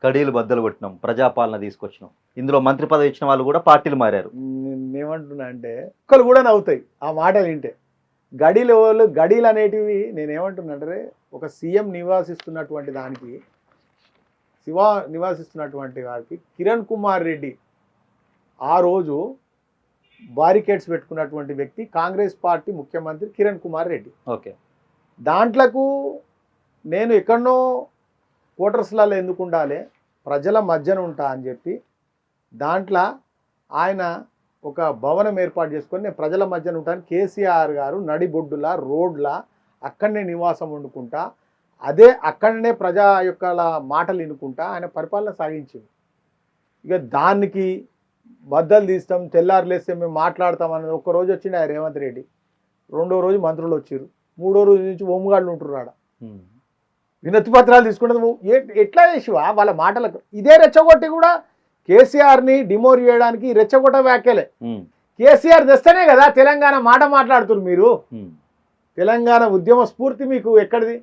కడీలు బద్దలు కొట్టినాం, ప్రజాపాలన తీసుకొచ్చినాం. ఇందులో మంత్రి పదవి ఇచ్చిన వాళ్ళు కూడా పార్టీలు మారారు. నేనేమంటున్నా అంటే ఒక్కరు కూడా నవ్వుతాయి ఆ మాటలు వింటే. గడీలు అనేటివి నేనేమంటున్నా అంటే ఒక సీఎం నివాసిస్తున్నటువంటి దానికి నివాసిస్తున్నటువంటి వారికి కిరణ్ కుమార్ రెడ్డి ఆ రోజు బారికేడ్స్ పెట్టుకున్నటువంటి వ్యక్తి కాంగ్రెస్ పార్టీ ముఖ్యమంత్రి కిరణ్ కుమార్ రెడ్డి. ఓకే, దాంట్లకు నేను ఎక్కడనో క్వార్టర్స్లలో ఎందుకు ఉండాలి, ప్రజల మధ్యన ఉంటా అని చెప్పి దాంట్లో ఆయన ఒక భవనం ఏర్పాటు చేసుకొని నేను ప్రజల మధ్యన ఉంటాను. కేసీఆర్ గారు నడిబొడ్డుల రోడ్ల అక్కడనే నివాసం వండుకుంటా, అదే అక్కడనే ప్రజా యొక్క మాటలు వినుకుంటా ఆయన పరిపాలన సాగించింది. ఇక దానికి బద్దలు తీస్తాం, తెల్లారులేస్తే మేము మాట్లాడతాం అన్నది. ఒక్కరోజు వచ్చింది ఆయన రేవంత్ రెడ్డి, రెండో రోజు మంత్రులు వచ్చారు, మూడో రోజు నుంచి ఓముగాళ్ళు ఉంటున్నారు ఆడ వినతి పత్రాలు తీసుకుంటే ఎట్లా చేసివా వాళ్ళ మాటలకు. ఇదే రెచ్చగొట్టి కూడా కేసీఆర్ని డిమోర్ చేయడానికి రెచ్చగొట్ట వ్యాఖ్యలే. కేసీఆర్ తెస్తేనే కదా తెలంగాణ మాట మాట్లాడుతున్నారు మీరు. తెలంగాణ ఉద్యమ స్ఫూర్తి మీకు ఎక్కడిది?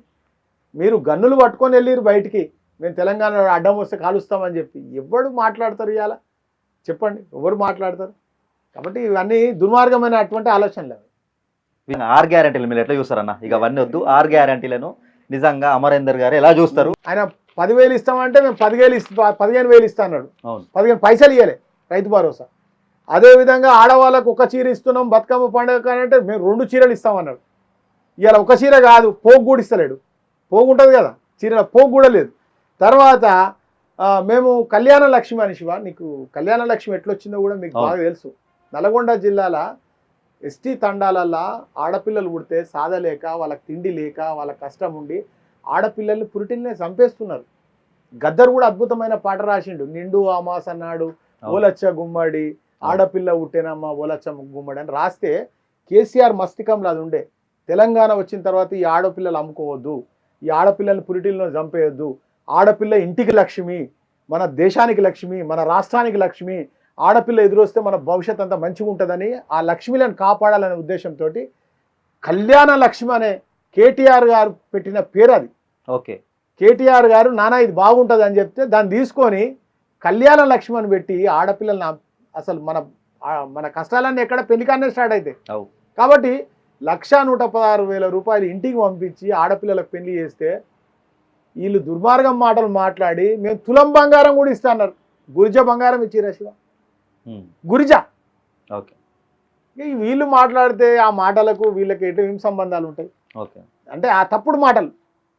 మీరు గన్నులు పట్టుకొని వెళ్ళిరు బయటికి, మేము తెలంగాణ అడ్డం వస్తే కాలుస్తామని చెప్పి. ఎవరు మాట్లాడతారు ఇవాళ చెప్పండి, ఎవరు మాట్లాడతారు? కాబట్టి ఇవన్నీ దుర్మార్గమైన అటువంటి ఆలోచనలు. 6 గ్యారెంటీలు మీరు ఎట్లా చూస్తారన్న? ఇక అవన్నీ వద్దు, 6 గ్యారెంటీలను నిజంగా అమరేందర్ గారు ఎలా చూస్తారు? ఆయన 10,000 ఇస్తామంటే మేము 15,000 ఇస్తా అన్నాడు. 15 పైసలు ఇవ్వలే రైతు భరోసా. అదేవిధంగా ఆడవాళ్ళకు ఒక చీర ఇస్తున్నాం బతుకమ్మ పండుగ అంటే మేము 2 చీరలు ఇస్తామన్నాడు. ఇవాళ ఒక చీర కాదు, పోగు కూడా ఇస్తలేడు. పోగు ఉంటుంది కదా చీరల, పోగు కూడా లేదు. తర్వాత మేము కళ్యాణ లక్ష్మి అని శివ, నీకు కళ్యాణ లక్ష్మి ఎట్లొచ్చిందో కూడా మీకు బాగా తెలుసు. నల్గొండ జిల్లాల ఎస్టీ తండాలల్లో ఆడపిల్లలు పుడితే సాధలేక, వాళ్ళకి తిండి లేక, వాళ్ళ కష్టం ఉండి ఆడపిల్లల్ని పురిటిల్నే చంపేస్తున్నారు. గద్దర్ కూడా అద్భుతమైన పాట రాసిండు, నిండు ఆమాస్ అన్నాడు ఓలచ్చ గుమ్మడి, ఆడపిల్ల పుట్టేనమ్మ ఓలచ్చ గుమ్మడి అని రాస్తే కేసీఆర్ మస్తికంలో అది ఉండే. తెలంగాణ వచ్చిన తర్వాత ఈ ఆడపిల్లలు అమ్ముకోవద్దు, ఈ ఆడపిల్లల్ని పురిటిల్లో చంపేయొద్దు, ఆడపిల్ల ఇంటికి లక్ష్మి, మన దేశానికి లక్ష్మి, మన రాష్ట్రానికి లక్ష్మి, ఆడపిల్ల ఎదురొస్తే మన భవిష్యత్ అంతా మంచిగా ఉంటుందని ఆ లక్ష్మిలను కాపాడాలనే ఉద్దేశంతో కళ్యాణ లక్ష్మి అనే కేటీఆర్ గారు పెట్టిన పేరు అది. ఓకే, కేటీఆర్ గారు నానా ఇది బాగుంటుంది అని చెప్తే దాన్ని తీసుకొని కళ్యాణ లక్ష్మి అని పెట్టి ఆడపిల్లలను అసలు మన కష్టాలన్నీ ఎక్కడ పెళ్లికానే స్టార్ట్ అవుతాయి. కాబట్టి 1,116,000 రూపాయలు ఇంటికి పంపించి ఆడపిల్లలకు పెళ్లి చేస్తే వీళ్ళు దుర్మార్గం మాటలు మాట్లాడి మేము తులం బంగారం కూడా ఇస్తా అన్నారు. గురిజ బంగారం ఇచ్చిరా శివ, గురిజ. ఓకే, వీళ్ళు మాట్లాడితే ఆ మాటలకు వీళ్ళకి ఏం సంబంధాలు ఉంటాయి? ఓకే, అంటే ఆ తప్పుడు మాటలు.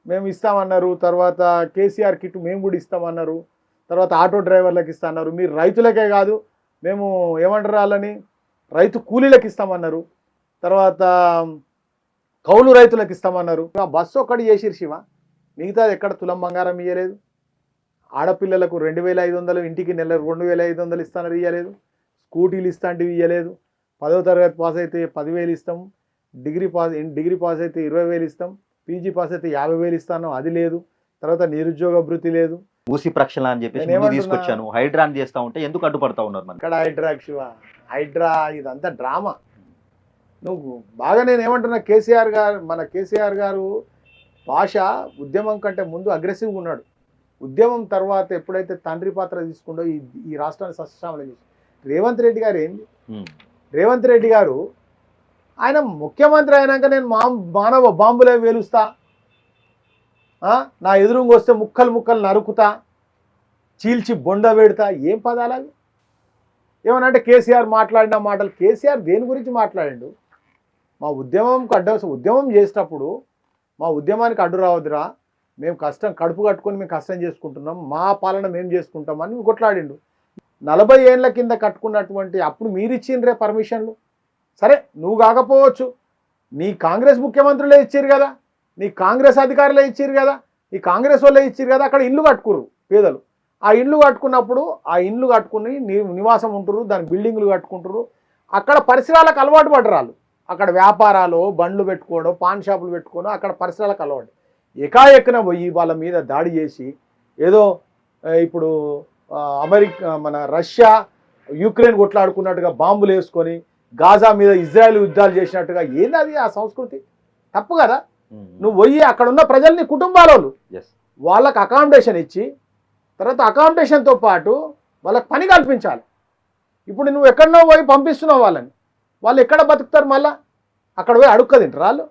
మేము ఇస్తామన్నారు, తర్వాత కేసీఆర్ కిట్ మేము కూడా ఇస్తామన్నారు, తర్వాత ఆటో డ్రైవర్లకు ఇస్తామన్నారు. మీరు రైతులకే కాదు మేము ఏమంటారు వాళ్ళని రైతు కూలీలకు ఇస్తామన్నారు, తర్వాత కౌలు రైతులకు ఇస్తామన్నారు. ఆ బస్సు ఒక్కటి చేసిరు శివ, మిగతాది ఎక్కడ తులం బంగారం ఇవ్వలేదు. ఆడపిల్లలకు 2,500 ఇంటికి నెల 2,500 ఇస్తానని ఇవ్వలేదు. స్కూటీలు ఇస్తాంటివి ఇవ్వలేదు. 10వ తరగతి పాస్ అయితే 10,000 ఇస్తాం, డిగ్రీ పాస్ అయితే 20,000 ఇస్తాం, పీజీ పాస్ అయితే 50,000 ఇస్తాను, అది లేదు. తర్వాత నిరుద్యోగ భృతి లేదు. మూసి ప్రక్షాళన అని చెప్పి తీసుకొచ్చాను, హైడ్రా అని చేస్తా ఉంటే ఎందుకు అడ్డుపడతా ఉన్నారు? ఇక్కడ హైడ్రా శివ, హైడ్రా ఇదంతా డ్రామా. నువ్వు బాగా నేను ఏమంటున్నా, మన కేసీఆర్ గారు భాష ఉద్యమం కంటే ముందు అగ్రెసివ్గా ఉన్నాడు. ఉద్యమం తర్వాత ఎప్పుడైతే తండ్రి పాత్ర తీసుకుంటో ఈ రాష్ట్రాన్ని సస్యశ్యామలం చేసి రేవంత్ రెడ్డి గారు ఏంది? రేవంత్ రెడ్డి గారు ఆయన ముఖ్యమంత్రి అయినాక నేను మానవ బాంబులే వేలుస్తా, నా ఎదురుంగా వస్తే ముక్కలు నరుకుతా, చీల్చి బొండ పెడతా. ఏం పదాలు అవి? ఏమనంటే కేసీఆర్ మాట్లాడిన మాటలు. కేసీఆర్ దేని గురించి మాట్లాడిండు? మా ఉద్యమం చేసేటప్పుడు మా ఉద్యమానికి అడ్డు రావద్దురా, మేము కడుపు కట్టుకొని మేము కష్టం చేసుకుంటున్నాం, మా పాలన మేము చేసుకుంటామని కొట్లాడిండు. 40 ఏళ్ల కింద కట్టుకున్నటువంటి అప్పుడు మీరు ఇచ్చిండ్రే పర్మిషన్లు. సరే నువ్వు కాకపోవచ్చు, నీ కాంగ్రెస్ ముఖ్యమంత్రులే ఇచ్చారు కదా, నీ కాంగ్రెస్ అధికారులే ఇచ్చారు కదా, నీ కాంగ్రెస్ వాళ్ళే ఇచ్చారు కదా. అక్కడ ఇల్లు కట్టుకుర్రు పేదలు. ఆ ఇల్లు కట్టుకున్నప్పుడు ఆ ఇల్లు కట్టుకుని నివాసం ఉంటురు, దాని బిల్డింగ్లు కట్టుకుంటారు. అక్కడ పరిసరాలకు అలవాటు పడరాళ్ళు. అక్కడ వ్యాపారాలు, బండ్లు పెట్టుకోవడం, పాన్ షాపులు పెట్టుకోవడం, అక్కడ పరిసరాలకు అలవాటు. ఎకాఎక్కన పోయి వాళ్ళ మీద దాడి చేసి ఏదో ఇప్పుడు మన రష్యా యుక్రెయిన్ కొట్లాడుకున్నట్టుగా బాంబులు వేసుకొని గాజా మీద ఇజ్రాయెల్ యుద్ధాలు చేసినట్టుగా ఏంది ఆ సంస్కృతి? తప్పు కదా. నువ్వు పోయి అక్కడ ఉన్న ప్రజల్ని కుటుంబాల వాళ్ళకి అకామిడేషన్ ఇచ్చి తర్వాత అకామిడేషన్తో పాటు వాళ్ళకి పని కల్పించాలి. ఇప్పుడు నువ్వు ఎక్కడనో పోయి పంపిస్తున్నావు వాళ్ళని, వాళ్ళు ఎక్కడ బతుకుతారు? మళ్ళీ అక్కడ పోయి అడుక్క తింటారు.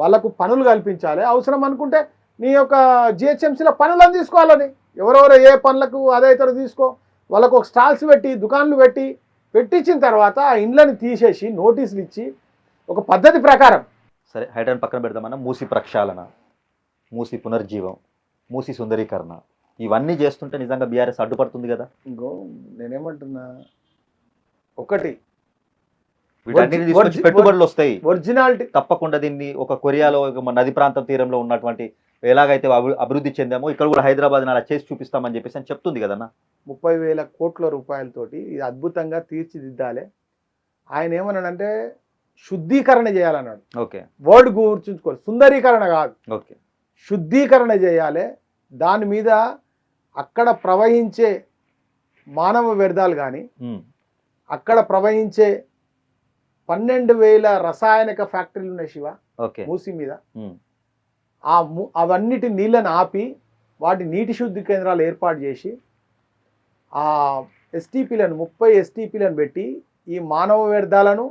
వాళ్ళకు పనులు కల్పించాలి. అవసరం అనుకుంటే నీ యొక్క జిహెచ్ఎంసీలో పనులను తీసుకోవాలని, ఎవరెవరు ఏ పనులకు అదైతారో తీసుకో. వాళ్ళకు ఒక స్టాల్స్ పెట్టి దుకాన్లు పెట్టించిన తర్వాత ఆ ఇండ్లని తీసేసి నోటీసులు ఇచ్చి ఒక పద్ధతి ప్రకారం. సరే, హైడ్రాన్ పక్కన పెడదామన్నా, మూసి ప్రక్షాళన, మూసి పునర్జీవం, మూసి సుందరీకరణ, ఇవన్నీ చేస్తుంటే నిజంగా బీఆర్ఎస్ అడ్డుపడుతుంది కదా. ఇంకో నేనేమంటున్నా, ఒకటి వీటన్నిటిని తీసుకొచ్చి పెట్టుబడులు వస్తాయి ఒరిజినాలిటీ. తప్పకుండా దీన్ని ఒక కొరియాలో నది ప్రాంతం తీరంలో ఉన్నటువంటి ఎలాగైతే అభివృద్ధి చెందామో ఇక్కడ కూడా హైదరాబాద్ అలా చేసి చూపిస్తామని చెప్పేసి అని చెప్తుంది కదన్నా. 30,000 కోట్ల రూపాయలతోటి ఇది అద్భుతంగా తీర్చిదిద్దాలి. ఆయన ఏమన్నాడంటే శుద్ధీకరణ చేయాలన్నాడు. ఓకే, వర్డ్ గుర్తుంచుకోవాలి, సుందరీకరణ కాదు, ఓకే, శుద్ధీకరణ చేయాలి. దాని మీద అక్కడ ప్రవహించే మానవ వ్యర్థాలు కానీ అక్కడ ప్రవహించే 12,000 రసాయనిక ఫ్యాక్టరీలు ఉన్నాయి శివ మూసి మీద. అవన్నిటి నీళ్ళని ఆపి వాటి నీటి శుద్ధి కేంద్రాలు ఏర్పాటు చేసి ఆ ఎస్టీపీలను 30 ఎస్టీపీలను పెట్టి ఈ మానవ వ్యర్థాలను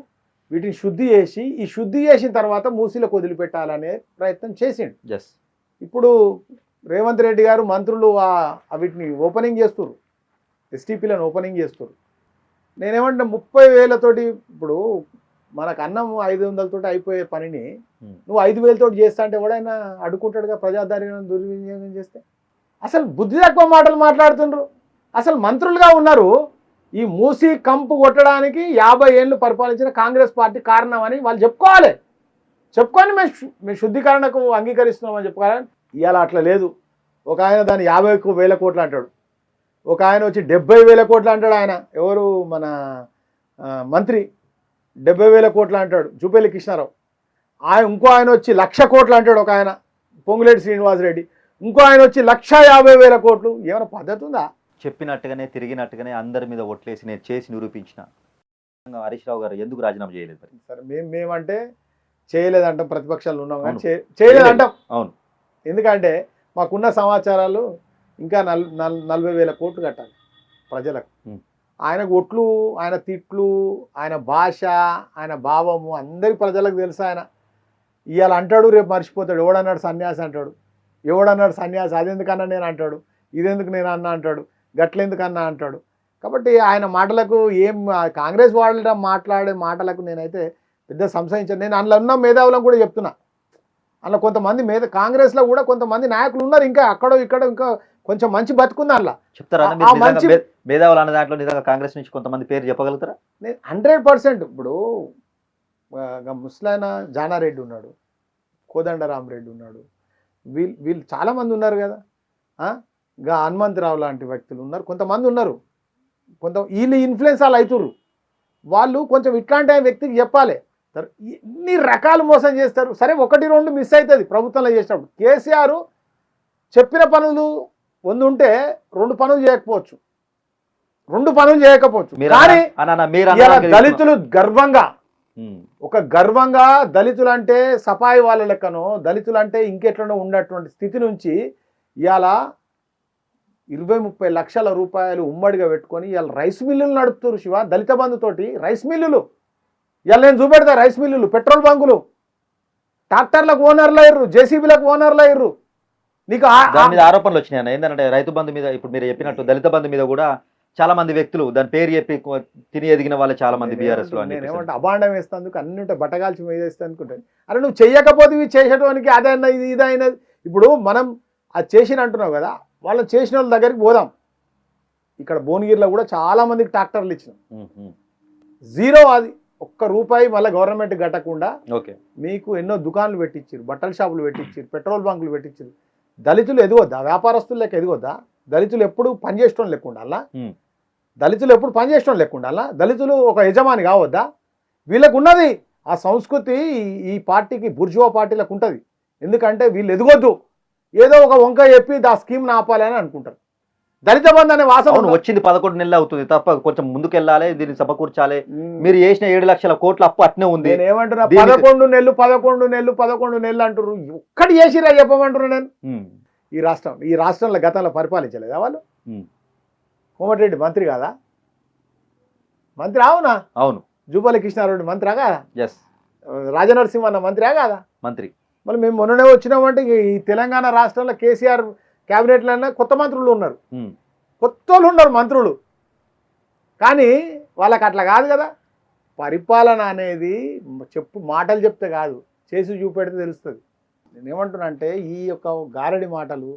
వీటిని శుద్ధి చేసి, ఈ శుద్ధి చేసిన తర్వాత మూసిలకు వదిలిపెట్టాలనే ప్రయత్నం చేసిండు. ఇప్పుడు రేవంత్ రెడ్డి గారు మంత్రులు వీటిని ఓపెనింగ్ చేస్తున్నారు, ఎస్టీపీలను ఓపెనింగ్ చేస్తున్నారు. నేనేమంటే 30,000తోటి ఇప్పుడు మనకు అన్నం 500 అయిపోయే పనిని నువ్వు 5,000 చేస్తా అంటే ఎవడైనా అడుకుంటాడుగా? ప్రజాదారిని దుర్వినియోగం చేస్తే అసలు బుద్ధి తక్కువ మాటలు మాట్లాడుతుండ్రు. అసలు మంత్రులుగా ఉన్నారు. ఈ మూసి కంపు కొట్టడానికి 50 ఏళ్ళు పరిపాలించిన కాంగ్రెస్ పార్టీ కారణం అని వాళ్ళు చెప్పుకొని మేము శుద్ధీకరణకు అంగీకరిస్తున్నామని చెప్పుకోవాలని. ఇవాళ అట్లా లేదు. ఒక ఆయన దాన్ని 50,000 కోట్లు అంటాడు, ఒక ఆయన వచ్చి 70,000 కోట్లు అంటాడు. ఆయన ఎవరు మన మంత్రి 70,000 కోట్లు అంటాడు, జూపల్లి కృష్ణారావు. ఇంకో ఆయన వచ్చి 1,00,000 కోట్లు అంటాడు, ఒక ఆయన పొంగులేటి శ్రీనివాసరెడ్డి. ఇంకో ఆయన వచ్చి 1,50,000 కోట్లు. ఏమైనా పద్ధతి ఉందా? చెప్పినట్టుగానే తిరిగినట్టుగానే అందరి మీద ఒట్లేసి నేను చేసి నిరూపించిన హరీష్ రావు గారు ఎందుకు రాజీనామా చేయలేదు? సరే, మేమంటే చేయలేదంటాం, ప్రతిపక్షాలు ఉన్నాం కానీ చేయలేదంటాం. అవును, ఎందుకంటే మాకున్న సమాచారాలు ఇంకా 40,000 కోట్లు కట్టాలి ప్రజలకు. ఆయనకు ఒట్లు, ఆయన తిట్లు, ఆయన భాష, ఆయన భావము అందరి ప్రజలకు తెలుసు. ఆయన ఇవాళ అంటాడు, రేపు మర్చిపోతాడు. ఎవడన్నాడు సన్యాసి అంటాడు, ఎవడన్నాడు సన్యాసి, అదెందుకన్నా నేను అంటాడు, ఇదెందుకు నేను అన్నా అంటాడు, గట్లెందుకన్నా అంటాడు. కాబట్టి ఆయన మాటలకు కాంగ్రెస్ వాళ్ళు మాట్లాడే మాటలకు నేనైతే పెద్ద సంశయించాను. నేను అందులో ఉన్న మేధావులను కూడా చెప్తున్నా, అందులో కొంతమంది కాంగ్రెస్లో కూడా కొంతమంది నాయకులు ఉన్నారు, ఇంకా అక్కడో ఇక్కడ ఇంకా కొంచెం మంచి బతుకుంది. అందులో చెప్తారా మేధావులు అన్న దాంట్లో నిజంగా కాంగ్రెస్ నుంచి కొంతమంది పేరు చెప్పగలుగుతారా? నేను 100%. ఇప్పుడు ముసలాయన జానారెడ్డి ఉన్నాడు, కోదండరామరెడ్డి ఉన్నాడు, వీళ్ళు చాలామంది ఉన్నారు కదా. ఇంకా హనుమంతరావు లాంటి వ్యక్తులు ఉన్నారు, కొంతమంది ఉన్నారు. వీళ్ళు ఇన్ఫ్లుయెన్స్ వాళ్ళు అవుతుర్రు. వాళ్ళు కొంచెం ఇట్లాంటి వ్యక్తికి చెప్పాలి. ఎన్ని రకాలు మోసం చేస్తారు. సరే, 1-2 మిస్ అవుతుంది ప్రభుత్వంలో చేసినప్పుడు. కేసీఆర్ చెప్పిన పనులు ఉంటే 2 పనులు చేయకపోవచ్చు, 2 పనులు చేయకపోవచ్చు. కానీ దళితులు గర్వంగా గర్వంగా దళితులు అంటే సఫాయి వాళ్ళ లెక్కనో, దళితులు అంటే ఇంకెట్లనో ఉన్నటువంటి స్థితి నుంచి ఇవాళ 20-30 లక్షల రూపాయలు ఉమ్మడిగా పెట్టుకొని ఇవాళ రైస్ మిల్లులు నడుపుతారు శివ. దళిత బంధుతోటి రైస్ మిల్లులు. ఇవాళ నేను చూపెడతా రైస్ మిల్లులు, పెట్రోల్ బంకులు, ట్రాక్టర్లకు ఓనర్లు అయ్యారు, జేసీబీలకు ఓనర్లు అయ్యారు. నీకు ఆరోపణలు వచ్చినాయి ఏంటంటే రైతు బంధు మీద, ఇప్పుడు మీరు చెప్పినట్టు దళిత బంధు మీద కూడా చాలా మంది వ్యక్తులు దాని పేరు చెప్పి తిని ఎదిగిన వాళ్ళు చాలా మంది బీఆర్ఎస్ లో. నేనేమంటే అభాండం వేస్తాను, అన్ని ఉంటాయి, బట్టగాల్చి మీద వేస్తా అనుకుంటాను. అరే నువ్వు చెయ్యకపోతే ఇవి చేసేటానికి అదైనా ఇదైనది. ఇప్పుడు మనం అది చేసిన అంటున్నావు కదా, వాళ్ళని చేసిన వాళ్ళ దగ్గరికి పోదాం. ఇక్కడ భువనగిరిలో కూడా చాలా మందికి ట్రాక్టర్లు ఇచ్చినాం, జీరో. అది ₹1 మళ్ళీ గవర్నమెంట్ కట్టకుండా మీకు ఎన్నో దుకాన్లు పెట్టించారు, బట్టల షాపులు పెట్టించారు, పెట్రోల్ బంకులు పెట్టించారు. దళితులు ఎదుగొద్దా? వ్యాపారస్తులు లెక్క ఎదుగొద్దా? దళితులు ఎప్పుడు పనిచేయడం లెక్కుండాలా? దళితులు ఎప్పుడు పనిచేయడం లెక్కుండాలా? దళితులు ఒక యజమాని కావద్దా? వీళ్ళకు ఉన్నది ఆ సంస్కృతి. ఈ పార్టీకి, బుర్జువా పార్టీలకు ఉంటుంది. ఎందుకంటే వీళ్ళు ఎదుగొద్దు, ఏదో ఒక వంక చెప్పి ఆ స్కీమ్ని ఆపాలని అనుకుంటారు. దళిత బంధు అనే వాసన వచ్చింది 11 నెలలు అవుతుంది తప్ప కొంచెం ముందుకు వెళ్ళాలి, దీన్ని సమకూర్చాలి. మీరు చేసిన 7 లక్షల కోట్ల అప్పు అట్నే ఉంది. నేను ఏమంటున్నా, 11 నెలలు అంటారు. ఒక్కటి చేసిరా చెప్పమంటున్నా నేను. ఈ రాష్ట్రంలో గతంలో పరిపాలించలేదా వాళ్ళు? ఉమ్. కోమటిరెడ్డి మంత్రి కాదా? మంత్రి అవునా? అవును. జూపల్లి కృష్ణారెడ్డి మంత్రా కాదా? ఎస్. రాజనరసింహన్న మంత్రా కాదా? మంత్రి. మళ్ళీ మేము మొన్ననే వచ్చినామంటే ఈ తెలంగాణ రాష్ట్రంలో కేసీఆర్ క్యాబినెట్లో కొత్త మంత్రులు ఉన్నారు, ఉమ్. కొత్త వాళ్ళు ఉన్నారు మంత్రులు. కానీ వాళ్ళకి అట్లా కాదు కదా. పరిపాలన అనేది మాటలు చెప్తే కాదు, చేసి చూపెడితే తెలుస్తుంది. నేను ఏమంటున్నా అంటే ఈ యొక్క గారడి మాటలు,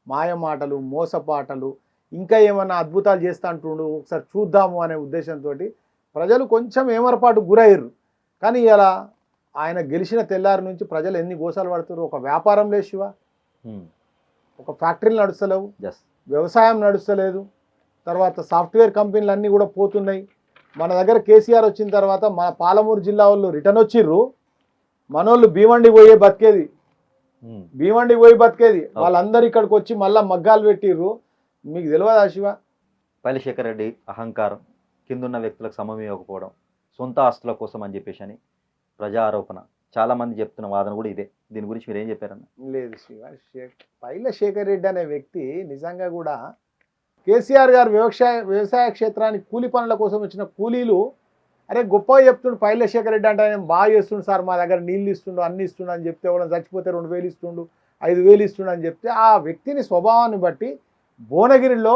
మాయ మాటలు, మోసపాటలు, ఇంకా ఏమన్నా అద్భుతాలు చేస్తా అంటుండు, ఒకసారి చూద్దాము అనే ఉద్దేశంతో ప్రజలు కొంచెం ఏమరపాటు గురయ్యారు. కానీ ఇలా ఆయన గెలిచిన తెల్లారి నుంచి ప్రజలు ఎన్ని గోసాలు పడుతున్నారు. ఒక వ్యాపారం లేదు శివ, ఒక ఫ్యాక్టరీలు నడుస్తలేవు, వ్యవసాయం నడుస్తలేదు, తర్వాత సాఫ్ట్వేర్ కంపెనీలు అన్నీ కూడా పోతున్నాయి. మన దగ్గర కేసీఆర్ వచ్చిన తర్వాత మా పాలమూరు జిల్లా వాళ్ళు రిటర్న్ వచ్చిర్రు, మనోళ్ళు భీమండి పోయే బతికేది, భీమండి పోయి బతికేది. వాళ్ళందరూ ఇక్కడికి వచ్చి మళ్ళీ మగ్గాలు పెట్టిర్రు. మీకు తెలియదా శివ? పైలశేఖర్ రెడ్డి అహంకారం, కిందున్న వ్యక్తులకు సమయం ఇవ్వకపోవడం, సొంత ఆస్తుల కోసం అని చెప్పేసి అని ప్రజా ఆరోపణ. చాలా మంది చెప్తున్న వాదన కూడా ఇదే. దీని గురించి మీరు ఏం చెప్పారన్న? లేదు శివ, పైలశేఖర్ రెడ్డి అనే వ్యక్తి నిజంగా కూడా కేసీఆర్ గారు వ్యవసాయ క్షేత్రానికి కూలి పనుల కోసం వచ్చిన కూలీలు అరే గొప్పగా చెప్తుండు పైలశేఖర్ రెడ్డి అంటే ఆయన బాగా చేస్తుండు సార్, మా దగ్గర నీళ్ళు ఇస్తుండు, అన్ని ఇస్తుండు అని చెప్తే, ఎవరైనా చచ్చిపోతే 2000 ఇస్తుండు, 5000 ఇస్తుండు అని చెప్తే, ఆ వ్యక్తిని స్వభావాన్ని బట్టి భువనగిరిలో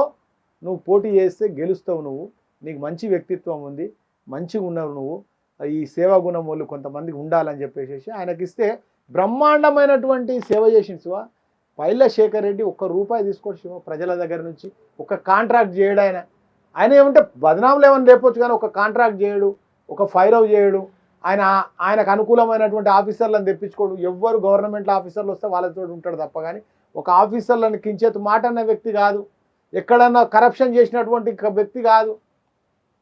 నువ్వు పోటీ చేస్తే గెలుస్తావు, నువ్వు నీకు మంచి వ్యక్తిత్వం ఉంది, మంచిగా ఉన్నావు, నువ్వు ఈ సేవా గుణం వాళ్ళు కొంతమందికి ఉండాలని చెప్పేసి ఆయనకిస్తే బ్రహ్మాండమైనటువంటి సేవ చేసింది శివ. పైలశేఖర్ రెడ్డి ఒక్క రూపాయి తీసుకోడు శివ ప్రజల దగ్గర నుంచి. ఒక కాంట్రాక్ట్ చేయడు ఆయన ఏమంటే బదనాములు ఏమని లేపొచ్చు, కానీ ఒక కాంట్రాక్ట్ చేయడు, ఒక ఫైర్ అవుట్ చేయడు. ఆయనకు అనుకూలమైనటువంటి ఆఫీసర్లను తెప్పించుకోడు. ఎవ్వరు గవర్నమెంట్ ఆఫీసర్లు వస్తే వాళ్ళతో ఉంటాడు తప్ప, కానీ ఒక ఆఫీసర్లను కించేతు మాట అన్న వ్యక్తి కాదు, ఎక్కడన్నా కరప్షన్ చేసినటువంటి వ్యక్తి కాదు,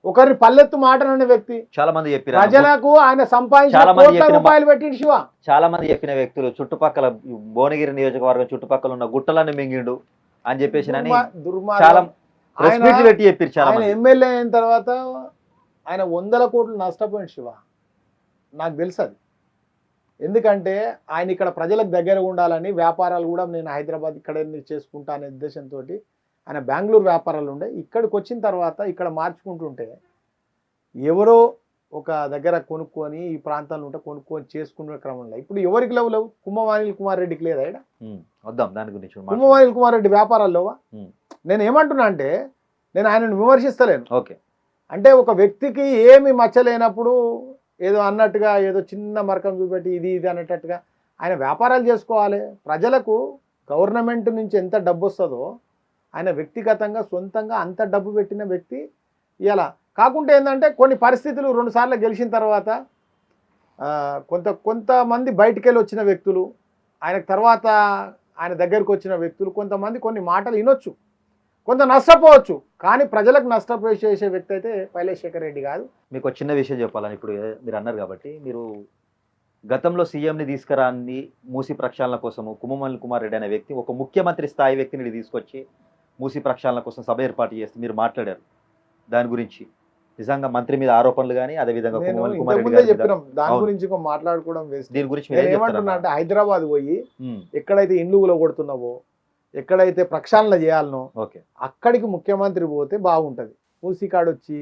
ఒకరిని పల్లెత్తు మాటనన్న వ్యక్తి. చాలా మంది చెప్పిన ప్రజలకు ఆయన సంపాదించిన కోట్ల రూపాయలు పెట్టిండు శివ. చాలా మంది చెప్పిన వ్యక్తులు చుట్టుపక్కల భువనగిరి నియోజకవర్గం చుట్టుపక్కల ఉన్న గుట్టలన్నీ మింగిండు అని చెప్పేసి ఆయన ఎమ్మెల్యే అయిన తర్వాత ఆయన 100 కోట్లు నష్టపోయింది శివ. నాకు తెలుసు అది. ఎందుకంటే ఆయన ఇక్కడ ప్రజలకు దగ్గర ఉండాలని వ్యాపారాలు కూడా నేను హైదరాబాద్ ఇక్కడ చేసుకుంటా అనే ఉద్దేశంతో ఆయన బెంగళూరు వ్యాపారాలు ఉండే. ఇక్కడికి వచ్చిన తర్వాత ఇక్కడ మార్చుకుంటుంటే ఎవరో ఒక దగ్గర కొనుక్కొని ఈ ప్రాంతాల్లో ఉంటే కొనుక్కొని చేసుకునే క్రమంలో ఇప్పుడు ఎవరికి లేవు. కుంభవాణి కుమార్ రెడ్డికి లేదా ఇక్కడ? వద్దాం దాని గురించి. కుంభవాణి కుమార్ రెడ్డి వ్యాపారాల్లోవా? నేను ఏమంటున్నా అంటే నేను ఆయనను విమర్శిస్తలేను. ఓకే, అంటే ఒక వ్యక్తికి ఏమి మచ్చలేనప్పుడు ఏదో అన్నట్టుగా ఏదో చిన్న మరకం చూపెట్టి ఇది అనేటట్టుగా ఆయన వ్యాపారాలు చేసుకోవాలి. ప్రజలకు గవర్నమెంట్ నుంచి ఎంత డబ్బు వస్తుందో ఆయన వ్యక్తిగతంగా సొంతంగా అంత డబ్బు పెట్టిన వ్యక్తి ఇలా కాకుండా ఏంటంటే కొన్ని పరిస్థితులు 2 సార్లు గెలిచిన తర్వాత కొంతమంది బయటికి వెళ్ళి వచ్చిన వ్యక్తులు, ఆయనకు తర్వాత ఆయన దగ్గరకు వచ్చిన వ్యక్తులు కొంతమంది కొన్ని మాటలు వినొచ్చు, కొంత నష్టపోవచ్చు, కానీ ప్రజలకు నష్టపోయి చేసే వ్యక్తి అయితే పైలశేఖర్ రెడ్డి కాదు. మీకు చిన్న విషయం చెప్పాలని ఇప్పుడు మీరు అన్నారు కాబట్టి, మీరు గతంలో సీఎంని తీసుకురాని మూసి ప్రక్షాళన కోసము కుంభవాణి కుమార్ రెడ్డి అనే వ్యక్తి ఒక ముఖ్యమంత్రి స్థాయి వ్యక్తిని తీసుకొచ్చి మూసి ప్రక్షాళన కోసం సభ ఏర్పాటు చేస్తే మీరు మాట్లాడారు. దాని గురించి నిజంగా మంత్రి మీద ఆరోపణలు కానీ అదేవిధంగా చెప్పినాం, దాని గురించి మాట్లాడుకోవడం వేస్ట్. దీని గురించి ఏమంటున్నా అంటే హైదరాబాద్ పోయి ఎక్కడైతే ఇండ్లు కొడుతున్నావో, ఎక్కడైతే ప్రక్షాళన చేయాలనో అక్కడికి ముఖ్యమంత్రి పోతే బాగుంటది. మూసి కాడొచ్చి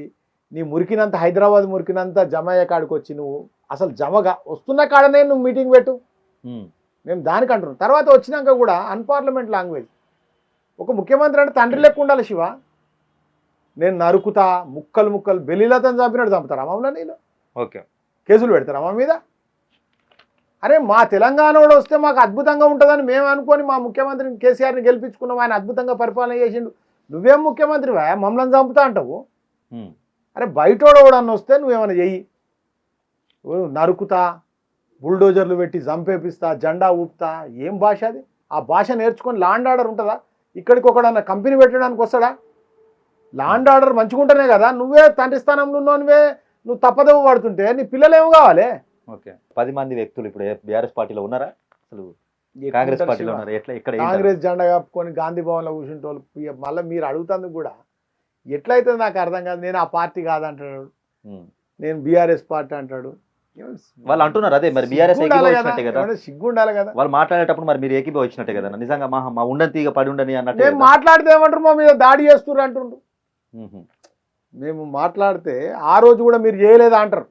నీ మురికినంత హైదరాబాద్ మురికినంత జమయ్య కాడికి వచ్చి నువ్వు అసలు జమగా వస్తున్న కాడనే నువ్వు మీటింగ్ పెట్టు. మేము దానికి అంటున్నాం. తర్వాత వచ్చినాక కూడా అన్పార్లమెంట్ లాంగ్వేజ్. ఒక ముఖ్యమంత్రి అంటే తండ్రి లెక్క ఉండాలి శివ. నేను నరుకుతా ముక్కలు బెల్లిలతను చంపినట్టు చంపుతారా మమ్మల్ని? నేను ఓకే కేసులు పెడతారా మా మీద? అరే మా తెలంగాణ వస్తే మాకు అద్భుతంగా ఉంటుందని మేము అనుకొని మా ముఖ్యమంత్రిని కేసీఆర్ని గెలిపించుకున్నాం, ఆయన అద్భుతంగా పరిపాలన చేసిండు. నువ్వేం ముఖ్యమంత్రివా మమ్మల్ని చంపుతా అంటావు? అరే బయటోడు కూడా వస్తే నువ్వేమైనా చెయ్యి. నరుకుతా, బుల్డోజర్లు పెట్టి చంపేపిస్తా, జెండా ఊపుతా, ఏం భాష అది? ఆ భాష నేర్చుకొని లాండ్ ఆర్డర్ ఉంటుందా? ఇక్కడికి ఒకడన్నా కంపెనీ పెట్టడానికి వస్తాడా? లాండ్ ఆర్డర్ మంచిగుంటేనే కదా. నువ్వే తండ్రి స్థానంలో ఉన్నవే నువ్వు తప్పదవ పడుతుంటే నీ పిల్లలు ఏమి కావాలి? ఓకే, 10 మంది వ్యక్తులు ఇప్పుడు బీఆర్ఎస్ పార్టీలో ఉన్నారా? అసలు కాంగ్రెస్ పార్టీలో ఉన్నారా? ఎట్లా ఇక్కడ కాంగ్రెస్ జెండా కప్పుకొని గాంధీ భవన్లో కూర్చుంటోళ్ళు మళ్ళీ మీరు అడుగుతందుకు కూడా ఎట్లయితే నాకు అర్థం కాదు. నేను ఆ పార్టీ కాదంటాడు, నేను బీఆర్ఎస్ పార్టీ అంటాడు. వాళ్ళు అంటున్నారు అదే మరి బీఆర్ఎస్ ఏకీభవించినట్టే కదా, సిగ్గు ఉండాలి కదా. వాళ్ళు మాట్లాడేటప్పుడు మరి మీరు ఏకీభవించినట్టే కదా, నిజంగా మా ఉండని తీగ పడి ఉండని అన్నట్టు మేము మాట్లాడితే ఏమంటారు, మా మీద దాడి చేస్తున్నారు అంటుండ్రు. మేము మాట్లాడితే ఆ రోజు కూడా మీరు చేయలేదా అంటారు.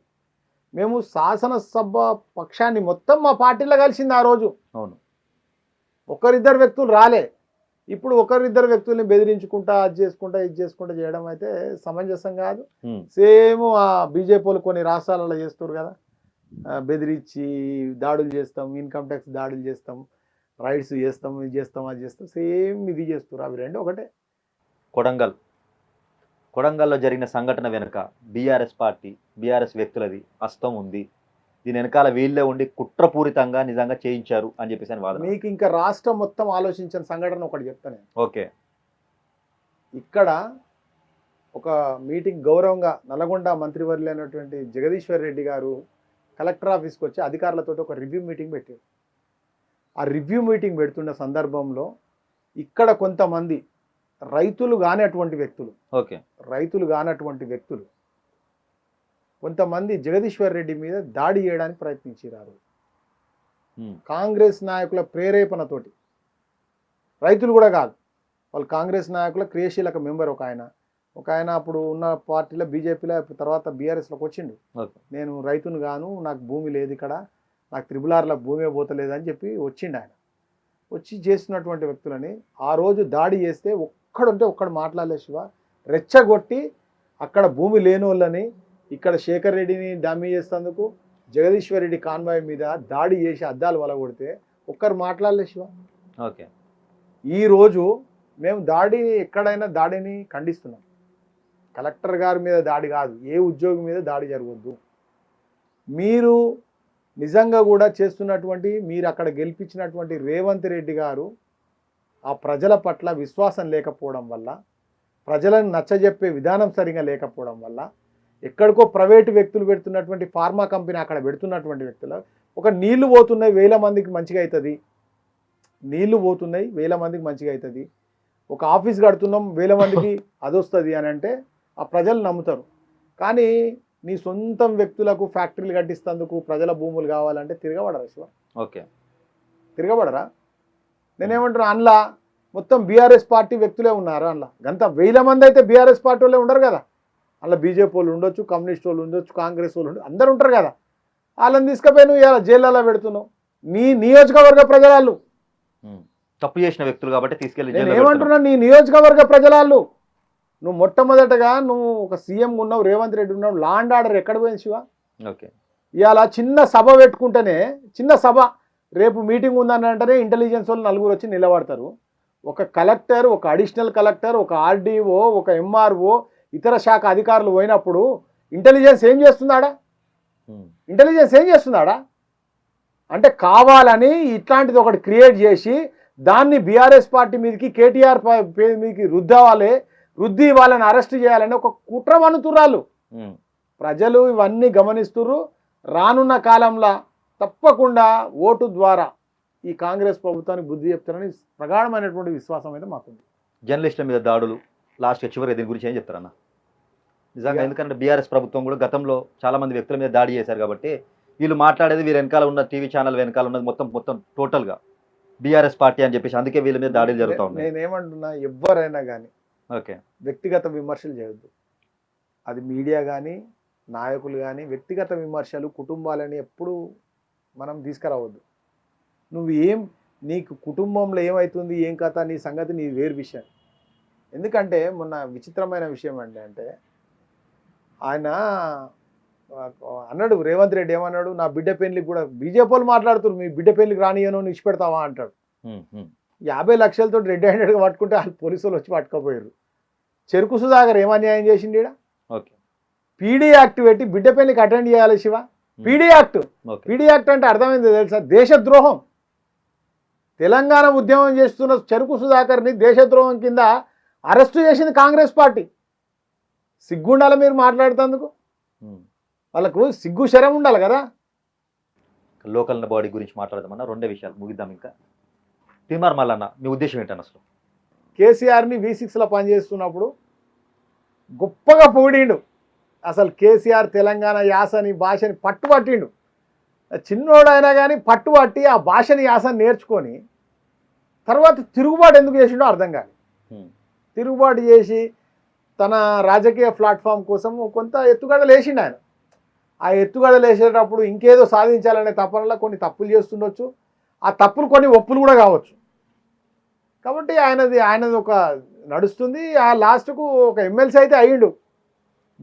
మేము శాసనసభ పక్షాన్ని మొత్తం మా పార్టీలో కలిసింది ఆ రోజు. అవును, ఒకరిద్దరు వ్యక్తులు రాలే. ఇప్పుడు ఒకరిద్దరు వ్యక్తుల్ని బెదిరించుకుంటా అది చేసుకుంటా ఇది చేసుకుంటా చేయడం అయితే సమంజసం కాదు. సేమ్ ఆ బీజేపీ వాళ్ళు కొన్ని రాష్ట్రాలలో చేస్తారు కదా, బెదిరించి దాడులు చేస్తాం, ఇన్కమ్ ట్యాక్స్ దాడులు చేస్తాం, రైట్స్ చేస్తాం, ఇది చేస్తాం అది చేస్తాం, సేమ్ ఇది చేస్తారు. అవి రెండు ఒకటే. కొడంగల్లో జరిగిన సంఘటన వెనుక బీఆర్ఎస్ పార్టీ బీఆర్ఎస్ వ్యక్తులది హస్తం ఉంది, దీని వెనకాల వీళ్ళే ఉండి కుట్రపూరితంగా నిజంగా చేయించారు అని చెప్పేసి అని వాదన. మీకు ఇంకా రాష్ట్రం మొత్తం ఆలోచించిన సంఘటన ఒకటి చెప్తాను. ఓకే, ఇక్కడ ఒక మీటింగ్ గౌరవంగా నల్గొండ మంత్రివర్యులైనటువంటి జగదీశ్వర్ రెడ్డి గారు కలెక్టర్ ఆఫీస్కి వచ్చి అధికారులతో ఒక రివ్యూ మీటింగ్ పెట్టారు. ఆ రివ్యూ మీటింగ్ పెడుతున్న సందర్భంలో ఇక్కడ కొంతమంది రైతులు కానటువంటి వ్యక్తులు కొంతమంది జగదీశ్వర్ రెడ్డి మీద దాడి చేయడానికి ప్రయత్నించారు. కాంగ్రెస్ నాయకుల ప్రేరేపణతోటి, రైతులు కూడా కాదు, వాళ్ళు కాంగ్రెస్ నాయకుల క్రియాశీలక మెంబర్ ఒక ఆయన అప్పుడు ఉన్న పార్టీలో బీజేపీలో తర్వాత బీఆర్ఎస్లోకి వచ్చిండు. నేను రైతును గాను, నాకు భూమి లేదు ఇక్కడ, నాకు త్రిబులార్ల భూమి పోతలేదు అని చెప్పి వచ్చిండు. ఆయన వచ్చి చేస్తున్నటువంటి వ్యక్తులని ఆ రోజు దాడి చేస్తే ఒక్కడుంటే ఒక్కడు మాట్లాడలే శివ, రెచ్చగొట్టి అక్కడ భూమి లేని వాళ్ళని ఇక్కడ శేఖర్ రెడ్డిని డమ్మీ చేసేందుకు జగదీశ్వర్ రెడ్డి కాన్వాయ్ మీద దాడి చేసి అద్దాలు వలగొడితే ఒక్కరు మాట్లాడలే శివ. ఓకే, ఈరోజు మేము ఎక్కడైనా దాడిని ఖండిస్తున్నాం. కలెక్టర్ గారి మీద దాడి కాదు, ఏ ఉద్యోగి మీద దాడి జరగద్దు. మీరు నిజంగా కూడా చేస్తున్నటువంటి, మీరు అక్కడ గెలిపించినటువంటి రేవంత్ రెడ్డి గారు ఆ ప్రజల పట్ల విశ్వాసం లేకపోవడం వల్ల, ప్రజలను నచ్చజెప్పే విధానం సరిగా లేకపోవడం వల్ల, ఎక్కడికో ప్రైవేటు వ్యక్తులు పెడుతున్నటువంటి ఫార్మా కంపెనీ అక్కడ పెడుతున్నటువంటి వ్యక్తులు ఒక నీళ్లు పోతున్నాయి 1000 మందికి మంచిగా అవుతుంది, ఒక ఆఫీస్ కడుతున్నాం 1000 మందికి అదొస్తుంది అని అంటే ఆ ప్రజలు నమ్ముతారు. కానీ నీ సొంతం వ్యక్తులకు ఫ్యాక్టరీలు కట్టిస్తేందుకు ప్రజల భూములు కావాలంటే తిరగబడరా శివ? ఓకే, తిరగబడరా? నేనేమంటున్నా, అందులో మొత్తం బీఆర్ఎస్ పార్టీ వ్యక్తులే ఉన్నారు. అందులో గంత 1000 మంది అయితే బీఆర్ఎస్ పార్టీ వాళ్ళే ఉండరు కదా. అందులో బీజేపీ వాళ్ళు ఉండొచ్చు, కమ్యూనిస్ట్ వాళ్ళు ఉండొచ్చు, కాంగ్రెస్ వాళ్ళు ఉండొచ్చు, అందరు ఉంటారు కదా. వాళ్ళని తీసుకుపోయి నువ్వు ఇలా జైల్లో పెడుతున్నావు. నీ నియోజకవర్గ ప్రజలాళ్ళు తప్పు చేసిన వ్యక్తులు కాబట్టి తీసుకెళ్ళి ఏమంటున్నా, నీ నియోజకవర్గ ప్రజలాళ్ళు. నువ్వు మొట్టమొదటగా నువ్వు ఒక సీఎం ఉన్నావు, రేవంత్ రెడ్డి ఉన్నావు, లా అండ్ ఆర్డర్ ఎక్కడ పోయింది శివ? ఓకే, ఇవాళ చిన్న సభ పెట్టుకుంటేనే, చిన్న సభ రేపు మీటింగ్ ఉందని అంటేనే ఇంటెలిజెన్స్ వాళ్ళు 4 వచ్చి నిలబడతారు. ఒక కలెక్టర్, ఒక అడిషనల్ కలెక్టర్, ఒక ఆర్డీఓ, ఒక ఎంఆర్ఓ, ఇతర శాఖ అధికారులు పోయినప్పుడు ఇంటెలిజెన్స్ ఏం చేస్తున్నాడా? అంటే కావాలని ఇట్లాంటిది ఒకటి క్రియేట్ చేసి దాన్ని బీఆర్ఎస్ పార్టీ మీదకి, కేటీఆర్ మీదకి రుద్ది వాళ్ళని అరెస్ట్ చేయాలని ఒక కుట్ర వన్నుతుర్రాళ్ళు. ప్రజలు ఇవన్నీ గమనిస్తుర్రు. రానున్న కాలంలో తప్పకుండా ఓటు ద్వారా ఈ కాంగ్రెస్ ప్రభుత్వానికి బుద్ధి చెప్తారని ప్రగాఢమైనటువంటి విశ్వాసం అయితే మాకుంది. జర్నలిస్టుల మీద దాడులు లాస్ట్ చివరి దీని గురించి ఏం చెప్తారన్న? నిజంగా ఎందుకంటే బీఆర్ఎస్ ప్రభుత్వం కూడా గతంలో చాలా మంది వ్యక్తుల మీద దాడి చేశారు కాబట్టి వీళ్ళు మాట్లాడేది వీళ్ళ వెనకాల ఉన్న టీవీ ఛానల్ వెనకాల ఉన్నది మొత్తం టోటల్గా బీఆర్ఎస్ పార్టీ అని చెప్పేసి అందుకే వీళ్ళ మీద దాడులు జరుగుతూ ఉన్నాయి. నేనేమంటున్నా, ఎవరైనా కానీ ఓకే, వ్యక్తిగత విమర్శలు చేయొద్దు. అది మీడియా కానీ, నాయకులు కానీ వ్యక్తిగత విమర్శలు, కుటుంబాలని ఎప్పుడు మనం తీసుకురావద్దు. నీకు కుటుంబంలో ఏమవుతుంది, ఏం కథ, నీ సంగతి నీ వేరు విషయం. ఎందుకంటే మొన్న విచిత్రమైన విషయం అంటే ఆయన అన్నాడు, రేవంత్ రెడ్డి ఏమన్నాడు, నా బిడ్డ పెళ్లికి కూడా బీజేపీ వాళ్ళు మాట్లాడుతున్నారు, మీ బిడ్డ పెళ్లికి రానియను ఇచ్చి పెడతావా అంటాడు. 50 లక్షలతో రెడ్ హ్యాండెడ్గా పట్టుకుంటే వాళ్ళు పోలీసులు వచ్చి పట్టుకోపోయారు. చెరుకు సుధాకర్ ఏమన్యాయం చేసిండు ఈడ? పీడీ యాక్ట్ పెట్టి బిడ్డ పెళ్లికి అటెండ్ చేయాలి శివ. పీడీ యాక్ట్ అంటే అర్థమైంది తెలుసా? దేశద్రోహం. తెలంగాణ ఉద్యమం చేస్తున్న చెరుకు సుధాకర్ని దేశద్రోహం కింద అరెస్టు చేసింది కాంగ్రెస్ పార్టీ. సిగ్గుండాలి మీరు మాట్లాడుతందుకు, వాళ్ళకు సిగ్గు శరం ఉండాలి కదా. లోకల్ బాడీ గురించి మాట్లాడదామన్నా, 2 విషయాలు ముగిద్దాం. ఇంకా తిమార్ మల్లన్న మీ ఉద్దేశం ఏంటన్న? అసలు కేసీఆర్ని V6లో పనిచేస్తున్నప్పుడు గొప్పగా పొగిడిండు. అసలు కేసీఆర్ తెలంగాణ యాసని భాషని పట్టుబట్టిండు. చిన్నోడైనా కానీ పట్టుబట్టి ఆ భాషని యాసని నేర్చుకొని తర్వాత తిరుగుబాటు ఎందుకు చేసిండో అర్థం కాదు. తిరుగుబాటు చేసి తన రాజకీయ ప్లాట్ఫామ్ కోసం కొంత ఎత్తుగడలు వేసిండు ఆయన. ఆ ఎత్తుగడలు వేసేటప్పుడు ఇంకేదో సాధించాలనే తపనలో కొన్ని తప్పులు చేస్తుండొచ్చు. ఆ తప్పులు కొన్ని ఒప్పులు కూడా కావచ్చు. కాబట్టి ఆయనది ఒక నడుస్తుంది. ఆ లాస్ట్కు ఒక ఎమ్మెల్సీ అయితే అయ్యిండు.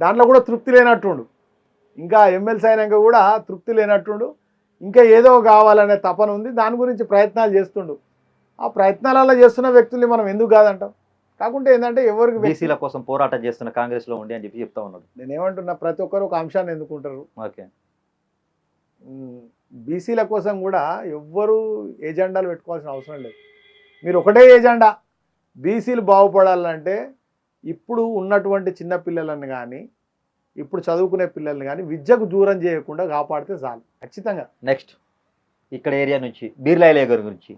దాంట్లో కూడా తృప్తి లేనట్టుండు. ఇంకా ఎమ్మెల్సీ అయినాక కూడా తృప్తి లేనట్టుండు. ఇంకా ఏదో కావాలనే తపన ఉంది. దాని గురించి ప్రయత్నాలు చేస్తుండు. ఆ ప్రయత్నాలలో చేస్తున్న వ్యక్తుల్ని మనం ఎందుకు కాదంటాం? కాకుంటే ఏంటంటే ఎవరికి బీసీల కోసం పోరాటం చేస్తున్న కాంగ్రెస్లో ఉండి అని చెప్తా ఉన్నాడు. నేనేమంటున్నా, ప్రతి ఒక్కరు ఒక అంశాన్ని ఎందుకుంటారు. ఓకే, బీసీల కోసం కూడా ఎవ్వరూ ఏజెండాలు పెట్టుకోవాల్సిన అవసరం లేదు. మీరు ఒకటే ఏజెండా, బీసీలు బాగుపడాలంటే ఇప్పుడు ఉన్నటువంటి చిన్నపిల్లలను కానీ ఇప్పుడు చదువుకునే పిల్లల్ని కానీ విద్యకు దూరం చేయకుండా కాపాడితే చాలు ఖచ్చితంగా. నెక్స్ట్ ఇక్కడ ఏరియా నుంచి బీర్లాయిలే గారి గురించి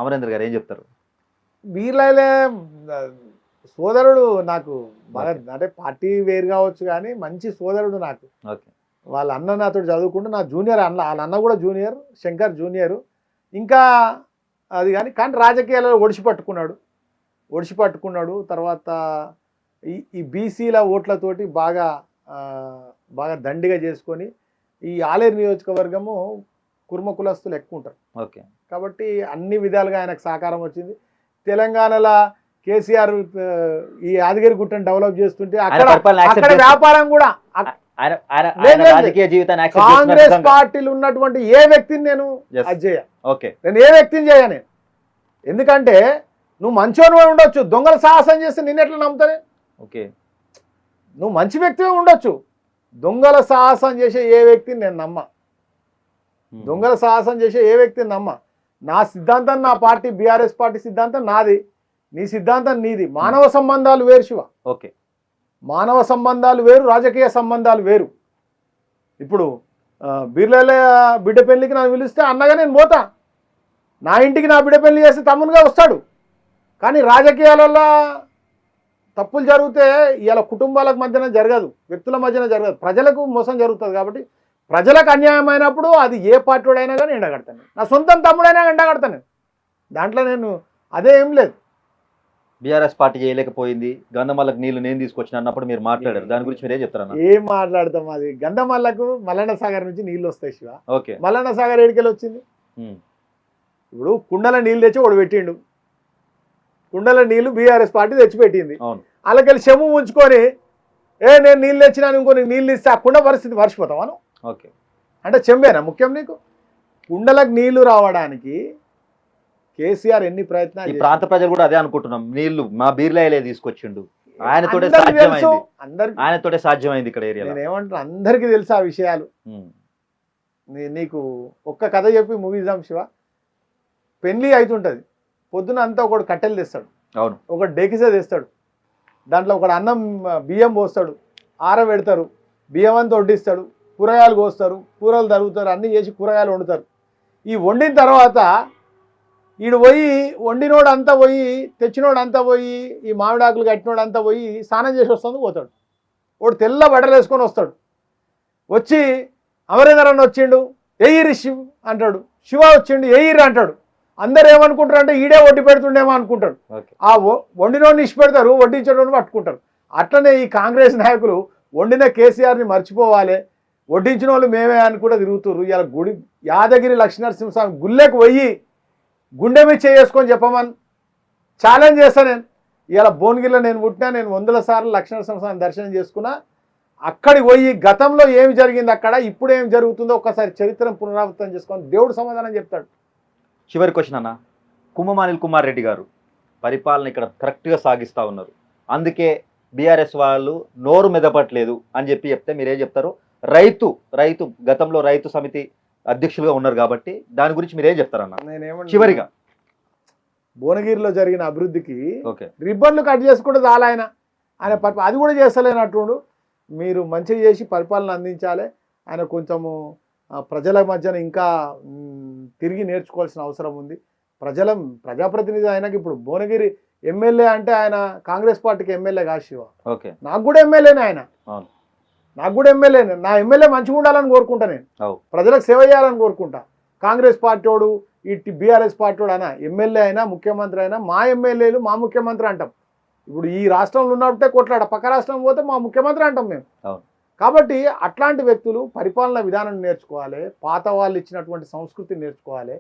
అమరేంద్ర గారు ఏం చెప్తారు? బీర్లాయిలే సోదరుడు నాకు బాగా, అంటే పార్టీ వేరు కావచ్చు కానీ మంచి సోదరుడు నాకు. ఓకే, వాళ్ళ అన్న నాతో చదువుకుంటూ నా జూనియర్ అన్న, వాళ్ళ అన్న కూడా జూనియర్, శంకర్ జూనియరు. ఇంకా అది కానీ రాజకీయాలలో ఒడిసి పట్టుకున్నాడు. తర్వాత ఈ బీసీల ఓట్లతోటి బాగా దండిగా చేసుకొని ఈ ఆలేరు నియోజకవర్గము కుర్మ కులస్తులు ఎక్కువ ఉంటారు. ఓకే, కాబట్టి అన్ని విధాలుగా ఆయనకు సహకారం వచ్చింది. తెలంగాణలో కేసీఆర్ ఈ యాదగిరి గుట్టను డెవలప్ చేస్తుంటే అక్కడ వ్యాపారం కూడా రాజకీయ జీవితాన్ని కాంగ్రెస్ పార్టీలు ఉన్నటువంటి ఏ వ్యక్తిని నేను అది చేయ, నేను ఏ వ్యక్తిని చేయ నేను. ఎందుకంటే నువ్వు మంచోనివే ఉండొచ్చు, దొంగల సాహసం చేస్తే నిన్న ఎట్లా నమ్ముతానే? ఓకే, నువ్వు మంచి వ్యక్తివే ఉండొచ్చు, దొంగల సాహసం చేసే ఏ వ్యక్తిని నేను నమ్మ. దొంగల సాహసం చేసే ఏ వ్యక్తిని నమ్మ. నా సిద్ధాంతం, నా పార్టీ బీఆర్ఎస్ పార్టీ సిద్ధాంతం నాది, నీ సిద్ధాంతం నీది. మానవ సంబంధాలు వేరు శివ. ఓకే, మానవ సంబంధాలు వేరు, రాజకీయ సంబంధాలు వేరు. ఇప్పుడు బీర్లాయిలే బిడ్డ పెళ్లికి నన్ను పిలిస్తే అన్నగా నేను పోతా. నా ఇంటికి నా బిడ్డ పెళ్లి చేస్తే తమ్మునుగా వస్తాడు. కానీ రాజకీయాలలో తప్పులు జరిగితే ఇలా కుటుంబాలకు మధ్యన జరగదు, వ్యక్తుల మధ్యన జరగదు, ప్రజలకు మోసం జరుగుతుంది. కాబట్టి ప్రజలకు అన్యాయం అయినప్పుడు అది ఏ పార్టీ అయినా కానీ ఎండగడతాను. నా సొంతం తమ్ముడైనా ఎండగడతాను. దాంట్లో నేను అదే ఏం లేదు. బీఆర్ఎస్ పార్టీ చేయలేకపోయింది, గంధమల్లకు నీళ్లు నేను తీసుకొచ్చిన అన్నప్పుడు మీరు మాట్లాడారు. దాని గురించి మీరే చెప్తారన్న? ఏం మాట్లాడతాం, అది గంధమల్లకు మల్లన్న సాగర్ నుంచి నీళ్ళు వస్తాయి శివ. ఓకే, మల్లన్న సాగర్ ఏడికెళ్ళి వచ్చింది? ఇప్పుడు కుండల నీళ్ళు తెచ్చి ఒకడు పెట్టిండు. కుండల నీళ్లు బీఆర్ఎస్ పార్టీ తెచ్చిపెట్టింది. అలాకెళ్ళి చెమ్ము ఉంచుకొని నేను నీళ్ళు తెచ్చినాను ఇంకో నీళ్ళు ఇస్తే ఆ కుండ పరిస్థితి మర్చిపోతావాను. ఓకే, అంటే చెంబేనా ముఖ్యం నీకు? కుండలకు నీళ్లు రావడానికి కేసీఆర్ ఎన్ని ప్రయత్నాలు, ఈ ప్రాంత ప్రజలు కూడా అదే అనుకుంటున్నాం. నీళ్లు మా బీర్లాయిలే తీసుకొచ్చిండు, ఆయనతోటే సాధ్యమైంది ఇక్కడ ఏరియా. నేను ఏమంటున్నా, అందరికీ తెలుసు ఆ విషయాలు. నీకు ఒక్క కథ చెప్పి ముగిద్దాం శివ. పెళ్లి అవుతుంటది, పొద్దున అంతా ఒకడు కట్టెలు తెస్తాడు, అవును, ఒకడు డేకిసే తెస్తాడు, దాంట్లో ఒకడు అన్నం బియ్యం పోస్తాడు, ఆరబెడతారు, బియ్యం అంతా వడ్డిస్తాడు, కూరగాయలు కోస్తారు, కూరలు తరుగుతారు, అన్నీ చేసి కూరగాయలు వండుతారు. ఈ వండిన తర్వాత ఈడు పోయి వండినోడు అంతా పోయి, తెచ్చినోడు అంతా పోయి, ఈ మామిడాకులు కట్టినోడు అంతా పోయి స్నానం చేసి వస్తుంది పోతాడు. వాడు తెల్ల బట్టలు వేసుకొని వస్తాడు. వచ్చి అమరేంద్రన్ వచ్చిండు ఎయిరి శివ్ అంటాడు, శివ వచ్చిండు ఎయిరి అంటాడు. అందరు ఏమనుకుంటారు అంటే ఈడే వడ్డీ పెడుతుండేమో అనుకుంటాడు. ఆ వండినోడిని ఇష్ట పెడతారు, వడ్డించడం పట్టుకుంటారు. అట్లనే ఈ కాంగ్రెస్ నాయకులు వండిన కేసీఆర్ని మర్చిపోవాలి, వడ్డించిన వాళ్ళు మేమే అని కూడా తిరుగుతున్నారు. ఇలా గుడి యాదగిరి లక్ష్మీనరసింహస్వామి గుళ్ళకి పోయి గుండె మీద చేసుకొని చెప్పమని ఛాలెంజ్ చేస్తాను నేను. ఇలా భువనగిరిలో నేను పుట్టినా, నేను 100 సార్లు లక్ష్మీనరసింహస్వామి దర్శనం చేసుకున్నా. అక్కడికి పోయి గతంలో ఏమి జరిగింది అక్కడ, ఇప్పుడు ఏమి జరుగుతుందో ఒక్కసారి చరిత్రను పునరావృతం చేసుకొని దేవుడు సమాధానం చెప్తాడు. చివరి క్వశ్చన్ అన్న, కుమ్మం అనిల్ కుమార్ రెడ్డి గారు పరిపాలన ఇక్కడ కరెక్ట్గా సాగిస్తూ ఉన్నారు, అందుకే బీఆర్ఎస్ వాళ్ళు నోరు మెదపట్లేదు అని చెప్తే మీరేం చెప్తారు? రైతు గతంలో రైతు సమితి అధ్యక్షులుగా ఉన్నారు కాబట్టి దాని గురించి మీరేం చెప్తారన్న? చివరిగా భువనగిరిలో జరిగిన అభివృద్ధికి రిబ్బన్లు కట్ చేసుకుంటే చాలా ఆయన అది కూడా చేస్తలేనట్టుండు. మీరు మంచిగా చేసి పరిపాలన అందించాలి. ఆయన కొంచెము ప్రజల మధ్యన ఇంకా తిరిగి నేర్చుకోవాల్సిన అవసరం ఉంది. ప్రజాప్రతినిధి ఆయనకి ఇప్పుడు భువనగిరి ఎమ్మెల్యే అంటే ఆయన కాంగ్రెస్ పార్టీకి ఎమ్మెల్యే కాదు శివ, నాకు కూడా ఎమ్మెల్యేనే ఆయన. నాకు కూడా ఎమ్మెల్యే, నా ఎమ్మెల్యే మంచిగా ఉండాలని కోరుకుంటా, నేను అవు. ప్రజలకు సేవ చేయాలని కోరుకుంటా. కాంగ్రెస్ పార్టీ వాడు ఇటు బీఆర్ఎస్ పార్టీ వాడు అనా ఎమ్మెల్యే అయినా ముఖ్యమంత్రి అయినా మా ఎమ్మెల్యేలు మా ముఖ్యమంత్రి అంటాం. ఇప్పుడు ఈ రాష్ట్రంలో ఉన్నప్పుడే కొట్లాడ, పక్క రాష్ట్రం పోతే మా ముఖ్యమంత్రి అంటాం మేము. కాబట్టి అట్లాంటి వ్యక్తులు పరిపాలన విధానం నేర్చుకోవాలి, పాత వాళ్ళు ఇచ్చినటువంటి సంస్కృతిని నేర్చుకోవాలి,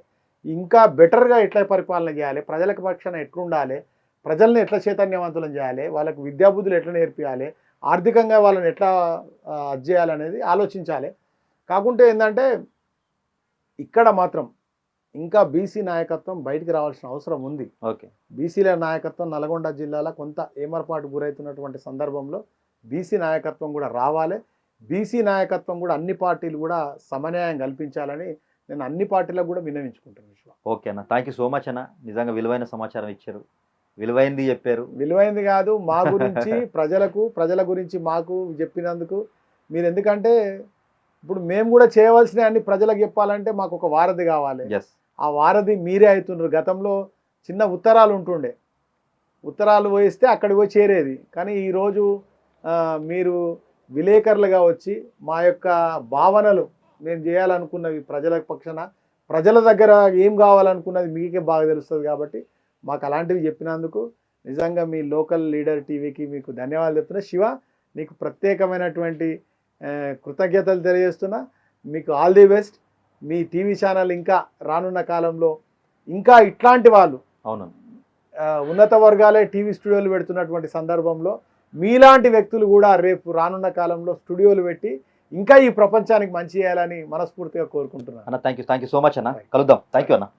ఇంకా బెటర్గా ఎట్లా పరిపాలన చేయాలి, ప్రజలకు పక్షాన ఎట్లుండాలి, ప్రజల్ని ఎట్లా చైతన్యవంతులను చేయాలి, వాళ్ళకు విద్యాబుద్ధులు ఎట్లా నేర్పించాలి, ఆర్థికంగా వాళ్ళని ఎట్లా అది చేయాలనేది ఆలోచించాలి. కాకుంటే ఏంటంటే ఇక్కడ మాత్రం ఇంకా బీసీ నాయకత్వం బయటికి రావాల్సిన అవసరం ఉంది. ఓకే, బీసీల నాయకత్వం నల్గొండ జిల్లాలో కొంత ఏమరపాటు గురవుతున్నటువంటి సందర్భంలో బీసీ నాయకత్వం కూడా రావాలి. బీసీ నాయకత్వం కూడా అన్ని పార్టీలు కూడా సమన్యాయం కల్పించాలని నేను అన్ని పార్టీలకు కూడా విన్నవించుకుంటున్నాను. ఓకే అన్న, థ్యాంక్ యూ సో మచ్ అన్న. నిజంగా విలువైన సమాచారం ఇచ్చారు, విలువైంది చెప్పారు. విలువైంది కాదు, మా గురించి ప్రజల గురించి మాకు చెప్పినందుకు మీరు, ఎందుకంటే ఇప్పుడు మేము కూడా చేయవలసిన అన్ని ప్రజలకు చెప్పాలంటే మాకు ఒక వారధి కావాలి. ఆ వారధి మీరే అవుతున్నారు. గతంలో చిన్న ఉత్తరాలు ఉంటుండే, ఉత్తరాలు పోయిస్తే అక్కడికి పోయి చేరేది. కానీ ఈరోజు మీరు విలేకరులుగా వచ్చి మా యొక్క భావనలు మేము చేయాలనుకున్నవి ప్రజల పక్షాన, ప్రజల దగ్గర ఏం కావాలనుకున్నది మీకే బాగా తెలుస్తుంది. కాబట్టి మాకు అలాంటివి చెప్పినందుకు నిజంగా మీ లోకల్ లీడర్ టీవీకి మీకు ధన్యవాదాలు చెప్తున్నా. శివ, నీకు ప్రత్యేకమైనటువంటి కృతజ్ఞతలు తెలియజేస్తున్నా. మీకు all the best. Me TV channel ఇంకా రానున్న కాలంలో ఇంకా ఇట్లాంటి వాళ్ళు, అవును, ఉన్నత వర్గాలే టీవీ స్టూడియోలు పెడుతున్నటువంటి సందర్భంలో మీలాంటి వ్యక్తులు కూడా రేపు రానున్న కాలంలో స్టూడియోలు పెట్టి ఇంకా ఈ ప్రపంచానికి మంచి చేయాలని మనస్ఫూర్తిగా కోరుకుంటున్నాను అన్న. థ్యాంక్ యూ సో మచ్ అన్న. కలుద్దాం. థ్యాంక్ యూ అన్న.